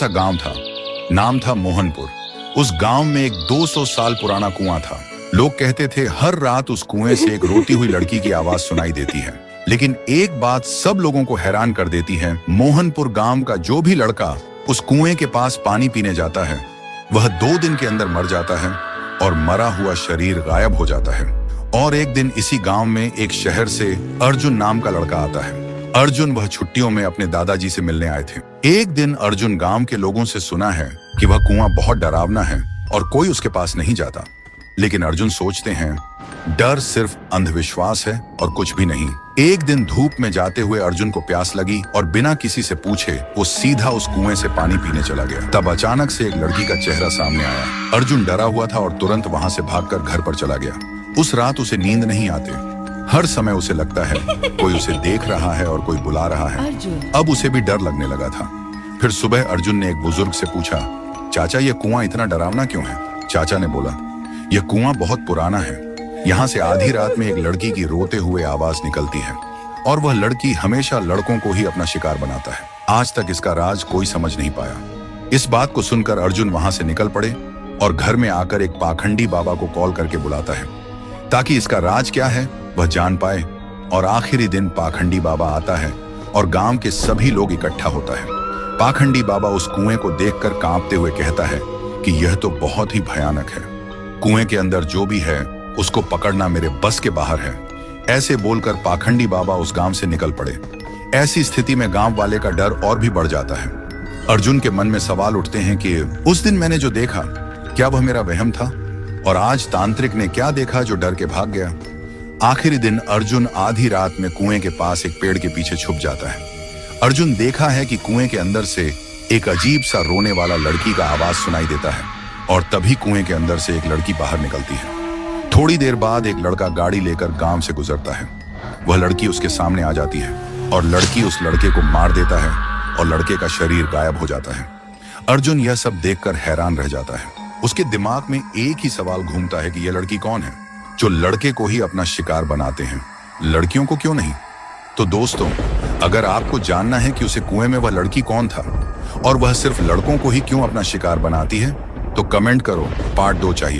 सा गांव था। नाम था मोहनपुर। उस गांव में एक 200 साल पुराना कुआं था। लोग कहते थे हर रात उस कुएं से एक रोती हुई लड़की की आवाज सुनाई देती है। लेकिन एक बात सब लोगों को हैरान कर देती है, मोहनपुर गांव का जो भी लड़का उस कुएं के पास पानी पीने जाता है वह 2 दिन के अंदर मर जाता है और मरा हुआ शरीर गायब हो जाता है। और एक दिन इसी गांव में एक शहर से अर्जुन नाम का लड़का आता है। अर्जुन वह छुट्टियों में अपने दादाजी से मिलने आए थे। एक दिन अर्जुन गांव के लोगों से सुना है कि वह कुआं बहुत डरावना है और कोई उसके पास नहीं जाता। लेकिन अर्जुन सोचते हैं डर सिर्फ अंधविश्वास है और कुछ भी नहीं। एक दिन धूप में जाते हुए अर्जुन को प्यास लगी और बिना किसी से पूछे वो सीधा उस कुएं से पानी पीने चला गया। तब अचानक से एक लड़की का चेहरा सामने आया। अर्जुन डरा हुआ था और तुरंत वहां से भागकर घर पर चला गया। उस रात उसे नींद नहीं आती। हर समय उसे लगता है कोई उसे देख रहा है और कोई बुला रहा है। अब उसे भी डर लगने लगा था। फिर सुबह अर्जुन ने एक बुजुर्ग से पूछा, चाचा ये कुआं इतना डरावना क्यों है? चाचा ने बोला, यह कुआं बहुत पुराना है। यहाँ से आधी रात में एक लड़की की रोते हुए आवाज निकलती है और वह लड़की हमेशा लड़कों को ही अपना शिकार बनाता है। आज तक इसका राज कोई समझ नहीं पाया। इस बात को सुनकर अर्जुन वहां से निकल पड़े और घर में आकर एक पाखंडी बाबा को कॉल करके बुलाता है ताकि इसका राज क्या है वह जान पाए। और आखिरी दिन पाखंडी बाबा आता है और गांव के सभी लोग इकट्ठा होता है। पाखंडी बाबा उस कुएं को देखकर कांपते हुए कहता है कि यह तो बहुत ही भयानक है। कुएं के अंदर जो भी है उसको पकड़ना मेरे बस के बाहर है। ऐसे बोलकर पाखंडी बाबा उस गांव से निकल पड़े। ऐसी स्थिति में गांव वाले का डर और भी बढ़ जाता है। अर्जुन के मन में सवाल उठते हैं कि उस दिन मैंने जो देखा क्या वह मेरा वहम था, और आज तांत्रिक ने क्या देखा जो डर के भाग गया। आखिरी दिन अर्जुन आधी रात में कुएं के पास एक पेड़ के पीछे छुप जाता है। अर्जुन देखा है कि कुएं के अंदर से एक अजीब सा रोने वाला लड़की का आवाज सुनाई देता है और तभी कुएं के अंदर से एक लड़की बाहर निकलती है। थोड़ी देर बाद एक लड़का गाड़ी लेकर गांव से गुजरता है। वह लड़की उसके सामने आ जाती है और लड़की उस लड़के को मार देता है और लड़के का शरीर गायब हो जाता है। अर्जुन यह सब देखकर हैरान रह जाता है। उसके दिमाग में एक ही सवाल घूमता है कि यह लड़की कौन है जो लड़के को ही अपना शिकार बनाते हैं, लड़कियों को क्यों नहीं? तो दोस्तों, अगर आपको जानना है कि उसे कुएं में वह लड़की कौन था और वह सिर्फ लड़कों को ही क्यों अपना शिकार बनाती है तो कमेंट करो, पार्ट 2 चाहिए।